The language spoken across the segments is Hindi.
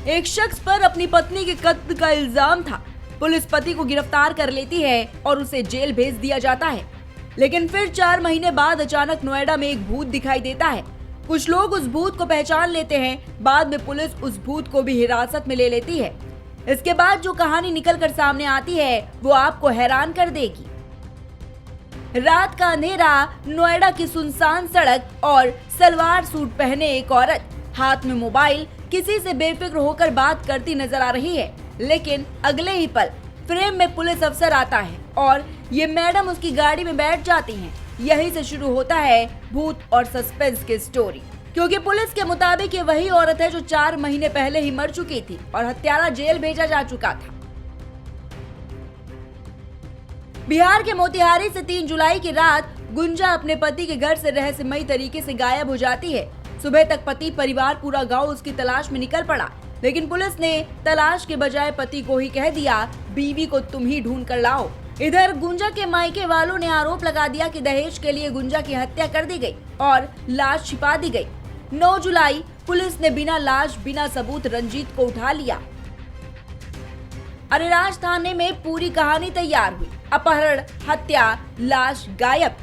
एक शख्स पर अपनी पत्नी के कत्ल का इल्जाम था। पुलिस पति को गिरफ्तार कर लेती है और उसे जेल भेज दिया जाता है। लेकिन फिर 4 महीने बाद अचानक नोएडा में एक भूत दिखाई देता है। कुछ लोग उस भूत को पहचान लेते हैं। बाद में पुलिस उस भूत को भी हिरासत में ले लेती है। इसके बाद जो कहानी निकल कर सामने आती है वो आपको हैरान कर देगी। रात का अंधेरा, नोएडा की सुनसान सड़क और सलवार सूट पहने एक औरत हाथ में मोबाइल किसी से बेफिक्र होकर बात करती नजर आ रही है। लेकिन अगले ही पल फ्रेम में पुलिस अफसर आता है और ये मैडम उसकी गाड़ी में बैठ जाती हैं। यहीं से शुरू होता है भूत और सस्पेंस की स्टोरी, क्योंकि पुलिस के मुताबिक ये वही औरत है जो 4 महीने पहले ही मर चुकी थी और हत्यारा जेल भेजा जा चुका था। बिहार के मोतिहारी से 3 जुलाई की रात गुंजा अपने पति के घर से रहस्यमयी तरीके से गायब हो जाती है। सुबह तक पति, परिवार, पूरा गांव उसकी तलाश में निकल पड़ा, लेकिन पुलिस ने तलाश के बजाय पति को ही कह दिया, बीवी को तुम ही ढूंढ कर लाओ। इधर गुंजा के मायके वालों ने आरोप लगा दिया कि दहेज के लिए गुंजा की हत्या कर दी गई और लाश छिपा दी गई। 9 जुलाई पुलिस ने बिना लाश, बिना सबूत रंजीत को उठा लिया। अरेराज थाने में पूरी कहानी तैयार हुई। अपहरण, हत्या, लाश गायब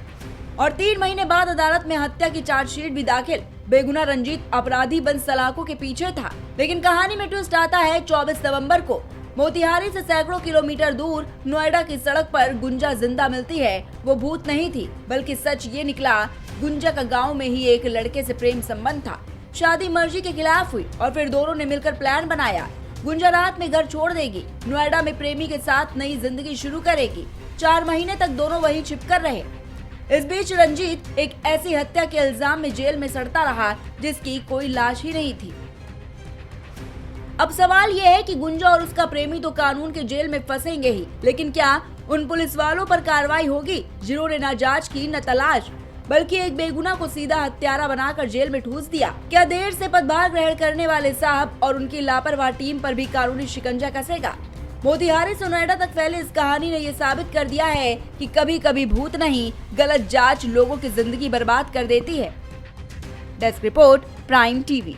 और 3 महीने बाद अदालत में हत्या की चार्जशीट भी दाखिल। बेगुनाह रंजीत अपराधी बन सलाखों के पीछे था। लेकिन कहानी में ट्विस्ट आता है 24 नवंबर को। मोतिहारी से सैकड़ों किलोमीटर दूर नोएडा की सड़क पर गुंजा जिंदा मिलती है। वो भूत नहीं थी, बल्कि सच ये निकला, गुंजा का गांव में ही एक लड़के से प्रेम संबंध था। शादी मर्जी के खिलाफ हुई और फिर दोनों ने मिलकर प्लान बनाया। गुंजा रात में घर छोड़ देगी, नोएडा में प्रेमी के साथ नई जिंदगी शुरू करेगी। 4 महीने तक दोनों वहीं छिपकर रहे। इस बीच रंजीत एक ऐसी हत्या के इल्जाम में जेल में सड़ता रहा जिसकी कोई लाश ही नहीं थी। अब सवाल यह है कि गुंजा और उसका प्रेमी तो कानून के जेल में फंसेंगे ही, लेकिन क्या उन पुलिस वालों पर कार्रवाई होगी जिन्होंने न जांच की न तलाश, बल्कि एक बेगुनाह को सीधा हत्यारा बनाकर जेल में ठूस दिया? क्या देर से पदभार ग्रहण करने वाले साहब और उनकी लापरवाह टीम पर भी कानूनी शिकंजा कसेगा? मोतिहारी से नोएडा तक फैले इस कहानी ने ये साबित कर दिया है कि कभी कभी भूत नहीं, गलत जांच लोगों की जिंदगी बर्बाद कर देती है। Desk report, prime TV.